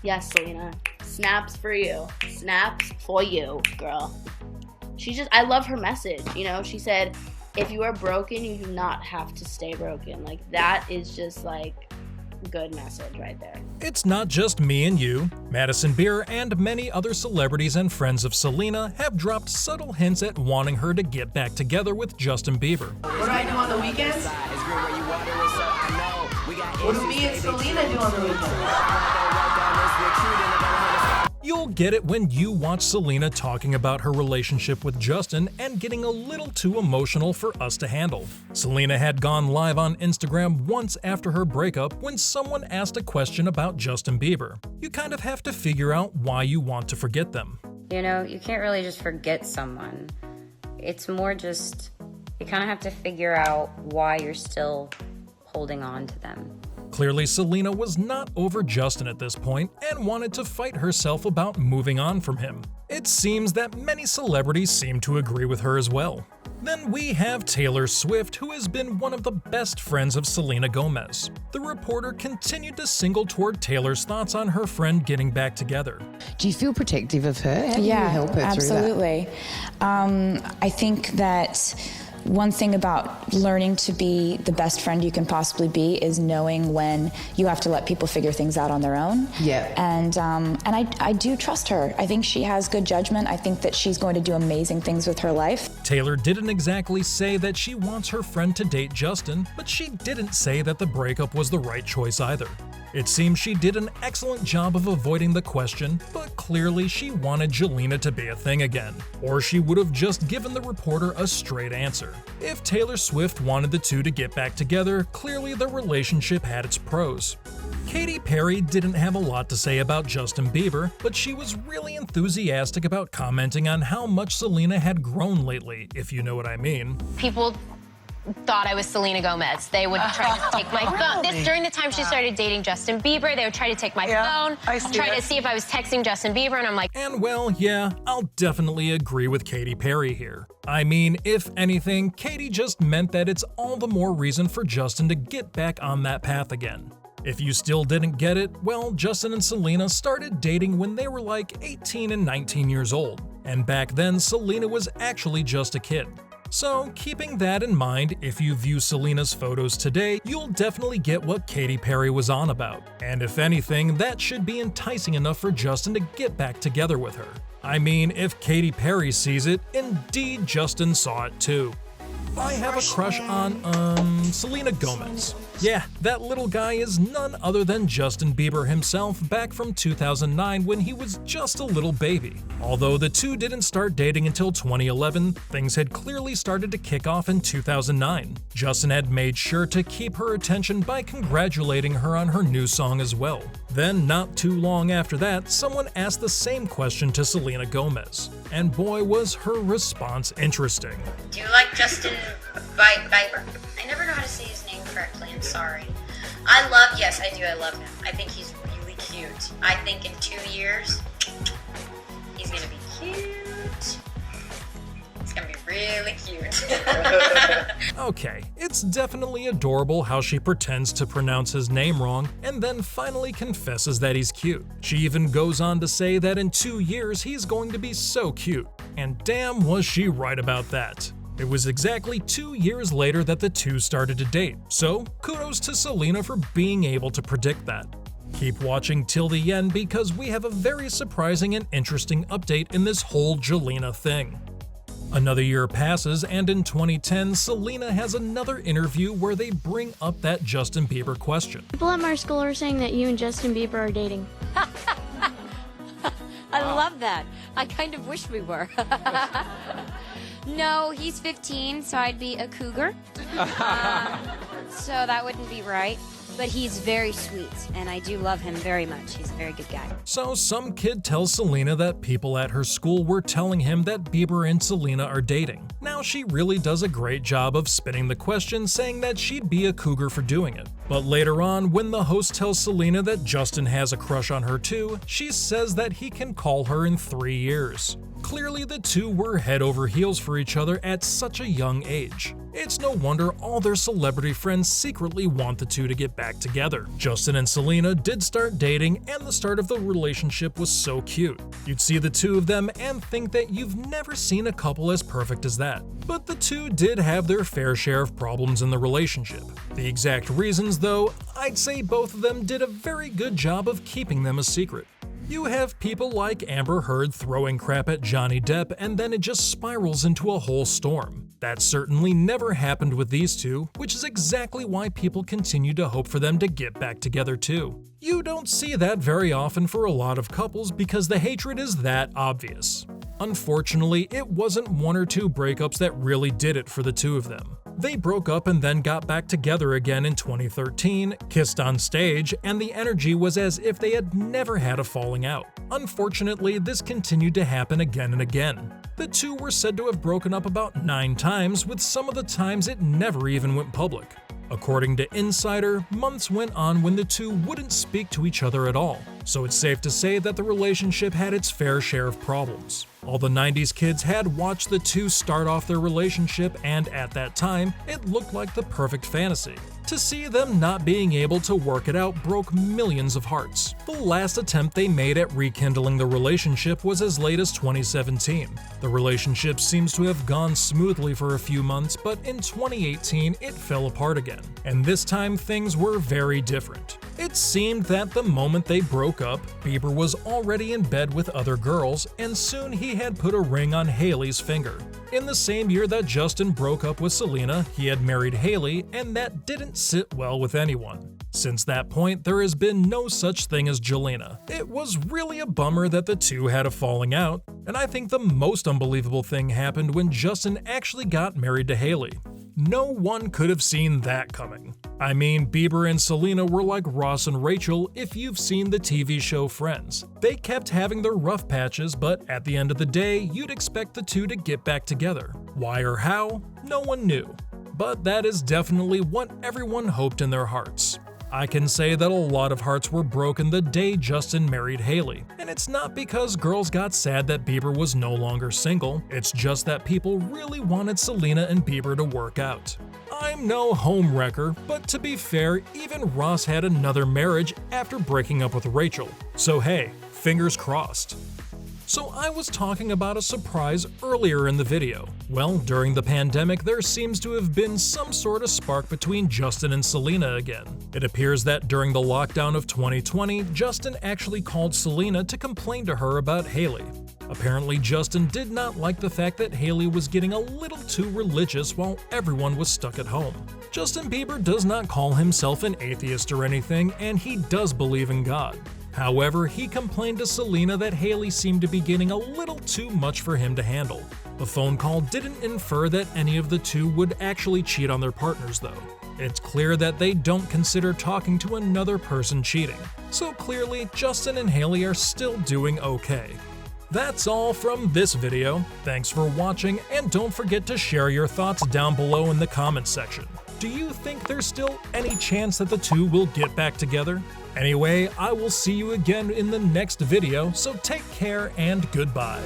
Yes, Selena. Snaps for you. Snaps for you, girl. I love her message. She said, if you are broken, you do not have to stay broken. Like, that is just like good message right there. It's not just me and you. Madison Beer and many other celebrities and friends of Selena have dropped subtle hints at wanting her to get back together with Justin Bieber. What do I do on the weekends? What do me and Selena do on the weekends? You'll get it when you watch Selena talking about her relationship with Justin and getting a little too emotional for us to handle. Selena had gone live on Instagram once after her breakup when someone asked a question about Justin Bieber. You kind of have to figure out why you want to forget them. You can't really just forget someone. It's more just, you kind of have to figure out why you're still holding on to them. Clearly, Selena was not over Justin at this point and wanted to fight herself about moving on from him. It seems that many celebrities seem to agree with her as well. Then we have Taylor Swift, who has been one of the best friends of Selena Gomez. The reporter continued to single toward Taylor's thoughts on her friend getting back together. Do you feel protective of her? How do you help her absolutely. through that? I think that one thing about learning to be the best friend you can possibly be is knowing when you have to let people figure things out on their own. Yeah. And I do trust her. I think she has good judgment. I think that she's going to do amazing things with her life. Taylor didn't exactly say that she wants her friend to date Justin, but she didn't say that the breakup was the right choice either. It seems she did an excellent job of avoiding the question, but clearly she wanted Jelena to be a thing again, or she would have just given the reporter a straight answer. If Taylor Swift wanted the two to get back together, clearly the relationship had its pros. Katy Perry didn't have a lot to say about Justin Bieber, but she was really enthusiastic about commenting on how much Selena had grown lately, if you know what I mean. People thought I was Selena Gomez. They would try to take my phone. During the time she started dating Justin Bieber, they would try to take my phone, try to see if I was texting Justin Bieber, and I'm like... And well, yeah, I'll definitely agree with Katy Perry here. I mean, if anything, Katy just meant that it's all the more reason for Justin to get back on that path again. If you still didn't get it, well, Justin and Selena started dating when they were like 18 and 19 years old. And back then, Selena was actually just a kid. So, keeping that in mind, if you view Selena's photos today, you'll definitely get what Katy Perry was on about. And if anything, that should be enticing enough for Justin to get back together with her. I mean, if Katy Perry sees it, indeed Justin saw it too. I have a crush on, Selena Gomez. Yeah, that little guy is none other than Justin Bieber himself back from 2009 when he was just a little baby. Although the two didn't start dating until 2011, things had clearly started to kick off in 2009. Justin had made sure to keep her attention by congratulating her on her new song as well. Then, not too long after that, someone asked the same question to Selena Gomez. And boy, was her response interesting. Do you like Justin Bieber? I never know how to say his name correctly, I'm sorry. Yes, I do, I love him. I think he's really cute. I think in 2 years, he's gonna be cute. It's gonna be really cute. Okay, it's definitely adorable how she pretends to pronounce his name wrong and then finally confesses that he's cute. She even goes on to say that in 2 years he's going to be so cute. And damn was she right about that. It was exactly 2 years later that the two started to date, so kudos to Selena for being able to predict that. Keep watching till the end because we have a very surprising and interesting update in this whole Jelena thing. Another year passes, and in 2010, Selena has another interview where they bring up that Justin Bieber question. People at my school are saying that you and Justin Bieber are dating. I love that. I kind of wish we were. No, he's 15, so I'd be a cougar. So that wouldn't be right. But he's very sweet, and I do love him very much. He's a very good guy. So some kid tells Selena that people at her school were telling him that Bieber and Selena are dating. Now she really does a great job of spinning the question, saying that she'd be a cougar for doing it. But later on, when the host tells Selena that Justin has a crush on her too, she says that he can call her in 3 years. Clearly, the two were head over heels for each other at such a young age. It's no wonder all their celebrity friends secretly want the two to get back together. Justin and Selena did start dating, and the start of the relationship was so cute. You'd see the two of them and think that you've never seen a couple as perfect as that. But the two did have their fair share of problems in the relationship. The exact reasons, though, I'd say both of them did a very good job of keeping them a secret. You have people like Amber Heard throwing crap at Johnny Depp, and then it just spirals into a whole storm. That certainly never happened with these two, which is exactly why people continue to hope for them to get back together too. You don't see that very often for a lot of couples because the hatred is that obvious. Unfortunately, it wasn't one or two breakups that really did it for the two of them. They broke up and then got back together again in 2013, kissed on stage, and the energy was as if they had never had a falling out. Unfortunately, this continued to happen again and again. The two were said to have broken up about 9 times, with some of the times it never even went public. According to Insider, months went on when the two wouldn't speak to each other at all, so it's safe to say that the relationship had its fair share of problems. All the 90s kids had watched the two start off their relationship, and at that time, it looked like the perfect fantasy. To see them not being able to work it out broke millions of hearts. The last attempt they made at rekindling the relationship was as late as 2017. The relationship seems to have gone smoothly for a few months, but in 2018 it fell apart again. And this time things were very different. It seemed that the moment they broke up, Bieber was already in bed with other girls, and soon he had put a ring on Hailey's finger. In the same year that Justin broke up with Selena, he had married Hailey, and that didn't sit well with anyone. Since that point, there has been no such thing as Jelena. It was really a bummer that the two had a falling out, and I think the most unbelievable thing happened when Justin actually got married to Hailey. No one could have seen that coming. I mean, Bieber and Selena were like Ross and Rachel if you've seen the TV show Friends. They kept having their rough patches, but at the end of the day, you'd expect the two to get back together. Why or how? No one knew. But that is definitely what everyone hoped in their hearts. I can say that a lot of hearts were broken the day Justin married Hailey, and it's not because girls got sad that Bieber was no longer single, it's just that people really wanted Selena and Bieber to work out. I'm no homewrecker, but to be fair, even Ross had another marriage after breaking up with Rachel, so hey, fingers crossed. So I was talking about a surprise earlier in the video. Well, during the pandemic, there seems to have been some sort of spark between Justin and Selena again. It appears that during the lockdown of 2020, Justin actually called Selena to complain to her about Hailey. Apparently, Justin did not like the fact that Hailey was getting a little too religious while everyone was stuck at home. Justin Bieber does not call himself an atheist or anything, and he does believe in God. However, he complained to Selena that Hailey seemed to be getting a little too much for him to handle. The phone call didn't infer that any of the two would actually cheat on their partners, though. It's clear that they don't consider talking to another person cheating. So clearly, Justin and Hailey are still doing okay. That's all from this video. Thanks for watching, and don't forget to share your thoughts down below in the comments section. Do you think there's still any chance that the two will get back together? Anyway, I will see you again in the next video, so take care and goodbye.